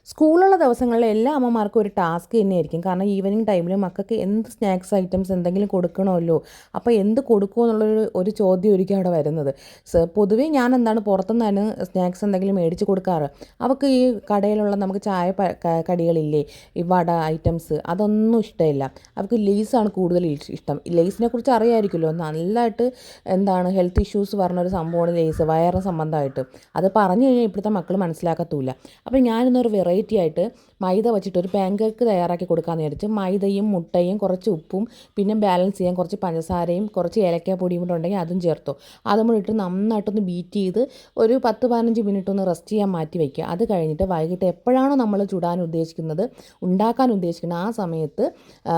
സ്കൂളുള്ള ദിവസങ്ങളിൽ എല്ലാ അമ്മമാർക്കും ഒരു ടാസ്ക് തന്നെയായിരിക്കും. കാരണം ഈവനിങ് ടൈമിൽ മക്കൾക്ക് എന്ത് സ്നാക്സ് ഐറ്റംസ് എന്തെങ്കിലും കൊടുക്കണമല്ലോ. അപ്പോൾ എന്ത് കൊടുക്കുമോ എന്നുള്ളൊരു ചോദ്യമായിരിക്കും അവിടെ വരുന്നത്. പൊതുവേ ഞാൻ എന്താണ് പുറത്തുനിന്നാണ് സ്നാക്സ് എന്തെങ്കിലും മേടിച്ച് കൊടുക്കാറ്. അവർക്ക് ഈ കടയിലുള്ള നമുക്ക് ചായ കടികളില്ലേ, ഈ വട ഐറ്റംസ്, അതൊന്നും ഇഷ്ടമില്ല. അവർക്ക് ലേസാണ് കൂടുതൽ ഇഷ്ടം. ലേസിനെ കുറിച്ച് അറിയാമായിരിക്കുമല്ലോ, നല്ലതായിട്ട് എന്താണ് ഹെൽത്ത് ഇഷ്യൂസ് പറഞ്ഞൊരു സംഭവമാണ് ലേസ്, വയറിന് സംബന്ധമായിട്ട്. അത് പറഞ്ഞു കഴിഞ്ഞാൽ ഇപ്പോഴത്തെ മക്കൾ മനസ്സിലാക്കത്തുമില്ല. അപ്പോൾ ഞാനിന്നൊരു വെറൈറ്റി ആയിട്ട് മൈദ വെച്ചിട്ട് ഒരു പാൻകേക്ക് തയ്യാറാക്കി കൊടുക്കാമെന്ന് വിചാരിച്ച് മൈദയും മുട്ടയും കുറച്ച് ഉപ്പും പിന്നെ ബാലൻസ് ചെയ്യാൻ കുറച്ച് പഞ്ചസാരയും കുറച്ച് ഏലക്കാപ്പൊടിയും കൂടെ ഉണ്ടെങ്കിൽ അതും ചേർത്തു. അതും കൂടി ഇട്ട് നന്നായിട്ടൊന്ന് ബീറ്റ് ചെയ്ത് ഒരു 10-15 മിനിറ്റ് ഒന്ന് റെസ്റ്റ് ചെയ്യാൻ മാറ്റി വയ്ക്കുക. അത് കഴിഞ്ഞിട്ട് വൈകിട്ട് എപ്പോഴാണോ നമ്മൾ ഉണ്ടാക്കാൻ ഉദ്ദേശിക്കുന്നത് ആ സമയത്ത്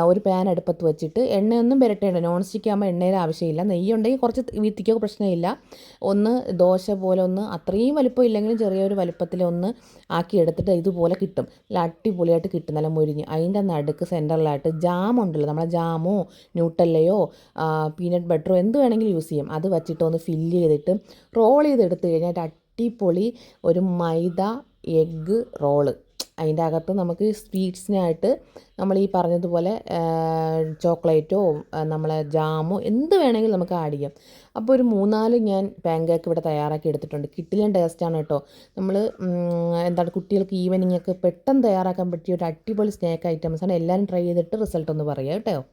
ഒരു പാൻ അടുപ്പത്ത് വെച്ചിട്ട് എണ്ണയൊന്നും പുരട്ടേണ്ട. നോൺ സ്റ്റിക്ക് ആകുമ്പോൾ എണ്ണയുടെ ആവശ്യമില്ല. നെയ്യുണ്ടെങ്കിൽ കുറച്ച് വീത്തിക്കോ, പ്രശ്നമില്ല. ഒന്ന് ദോശ പോലെ ഒന്ന് അത്രയും വലിപ്പം ഇല്ലെങ്കിലും ചെറിയൊരു വലിപ്പത്തിൽ ഒന്ന് ആക്കിയെടുത്തിട്ട് ഇതുപോലെ കിട്ടും. നല്ല അടിപൊളിയായിട്ട് കിട്ടും, നല്ല മുരിഞ്ഞ്. അതിൻ്റെ നടുക്ക് സെൻറ്ററിലായിട്ട് ജാം ഉണ്ടല്ലോ, നമ്മളെ ജാമോ ന്യൂട്ടല്ലയോ പീനട്ട് ബട്ടറോ എന്ത് വേണമെങ്കിലും യൂസ് ചെയ്യും. അത് വെച്ചിട്ട് ഒന്ന് ഫില്ല് ചെയ്തിട്ട് റോൾ ചെയ്തെടുത്ത് കഴിഞ്ഞാൽ അടിപൊളി ഒരു മൈദ എഗ്ഗ് റോള്. അതിൻ്റെ അകത്ത് നമുക്ക് സ്വീറ്റ്സിനായിട്ട് നമ്മൾ ഈ പറഞ്ഞതുപോലെ ചോക്ലേറ്റോ നമ്മളെ ജാമോ എന്ത് വേണമെങ്കിലും നമുക്ക് ആഡ് ചെയ്യാം. അപ്പോൾ ഒരു 3-4 ഞാൻ പാൻകേക്ക് ഇവിടെ തയ്യാറാക്കി എടുത്തിട്ടുണ്ട്. കിട്ടില്ല ടേസ്റ്റാണ് കേട്ടോ. നമ്മൾ എന്താണ് കുട്ടികൾക്ക് ഈവനിങ്ങൊക്കെ പെട്ടെന്ന് തയ്യാറാക്കാൻ പറ്റിയ ഒരു അടിപൊളി സ്നാക്ക് ഐറ്റംസാണ്. എല്ലാവരും ട്രൈ ചെയ്തിട്ട് റിസൾട്ട് ഒന്ന് പറയുക കേട്ടോ.